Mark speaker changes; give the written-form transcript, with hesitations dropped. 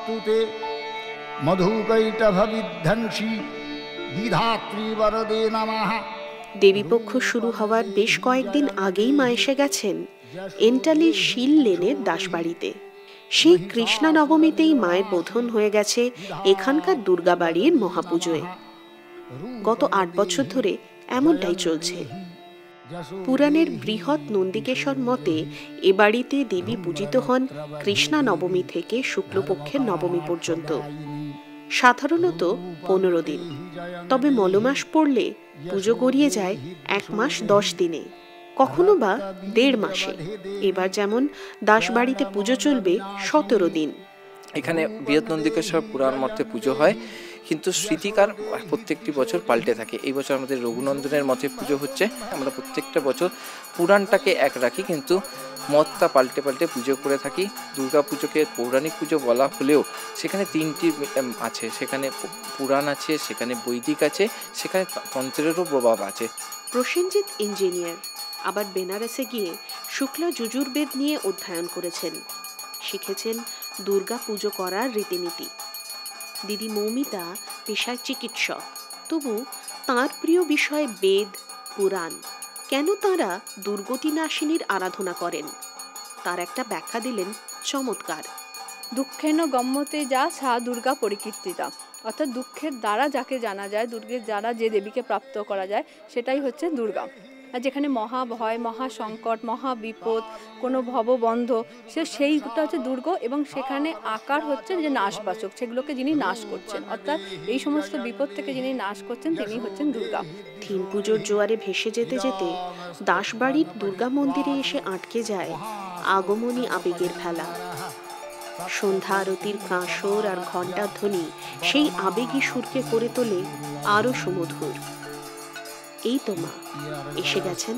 Speaker 1: নমস্তুতে মধুকৈটভবিধ্বংসী বিধাত্রী বরদে নমঃ।
Speaker 2: দেবীপক্ষ শুরু হওয়ার বেশ কয়েকদিন আগেই মা এসে গেছেন এন্টালির শিল লেনের দাসবাড়িতে। সেই কৃষ্ণা নবমীতেই মায়ের বোধন হয়ে গেছে এখানকার দুর্গাবাড়ির মহাপুজোয়। গত 8 বছর ধরে এমনটাই চলছে। পুরাণের বৃহৎ নন্দিকেশ্বর মতে এ বাড়িতে দেবী পূজিত হন কৃষ্ণা নবমী থেকে শুক্লপক্ষের নবমী পর্যন্ত, সাধারণত 15 দিন। তবে মলমাস পড়লে পুজো গড়িয়ে যায় 1 মাস 10 দিনে, কখনো বা 1.5 মাসে। এবার যেমন দাসবাড়িতে পুজো চলবে 17 দিন।
Speaker 3: এখানে বৃহৎ নন্দিকেশ্বর পুরাণ মতে পুজো হয়, কিন্তু স্মৃতিকার প্রত্যেকটি বছর পাল্টে থাকে। এই বছর আমাদের রঘুনন্দনের মতে পুজো হচ্ছে। আমরা প্রত্যেকটা বছর পুরাণটাকে এক রাখি, কিন্তু মতটা পাল্টে পাল্টে পুজো করে থাকি। দুর্গা পুজোকে পৌরাণিক পুজো বলা হলেও সেখানে 3টি আছে। সেখানে পুরাণ আছে, সেখানে বৈদিক আছে, সেখানে তন্ত্রেরও প্রভাব আছে।
Speaker 2: প্রসেনজিৎ ইঞ্জিনিয়ার, আবার বেনারসে গিয়ে শুক্লা যজুর্বেদ নিয়ে অধ্যয়ন করেছেন। শিখেছেন দুর্গা পুজো করার রীতিনীতি। দিদি মৌমিতা পেশায় চিকিৎসক, তবু তাঁর প্রিয় বিষয় বেদ পুরাণ। কেন তাঁরা দুর্গতি নাশিনীর আরাধনা করেন তার একটা ব্যাখ্যা দিলেন চমৎকার।
Speaker 4: দুঃখেন গম্যতে যা সা দুর্গা পরিকীর্তিতা, অর্থাৎ দুঃখের দ্বারা যাকে জানা যায়, দুর্গের দ্বারা যে দেবীকে প্রাপ্ত করা যায়, সেটাই হচ্ছে দুর্গা। আর যেখানে মহাভয়, মহাসংকট, মহাবিপদ, কোনো ভববন্ধ, সেইটা হচ্ছে দুর্গ, এবং সেখানে আকার হচ্ছে যে নাশবাচক, সেগুলোকে যিনি নাশ করছেন, অর্থাৎ এই সমস্ত বিপদ থেকে যিনি নাশ করছেন তিনি হচ্ছেন দুর্গা।
Speaker 2: থিম পুজোর জোয়ারে ভেসে যেতে যেতে দাসবাড়ির দুর্গা মন্দিরে এসে আটকে যায় আগমনী আবেগের ভেলা। সন্ধ্যা আরতির কাঁসর আর ঘণ্টার ধ্বনি সেই আবেগী সুরকে করে তোলে আরো সুমধুর। এই তো মা এসে গেছেন।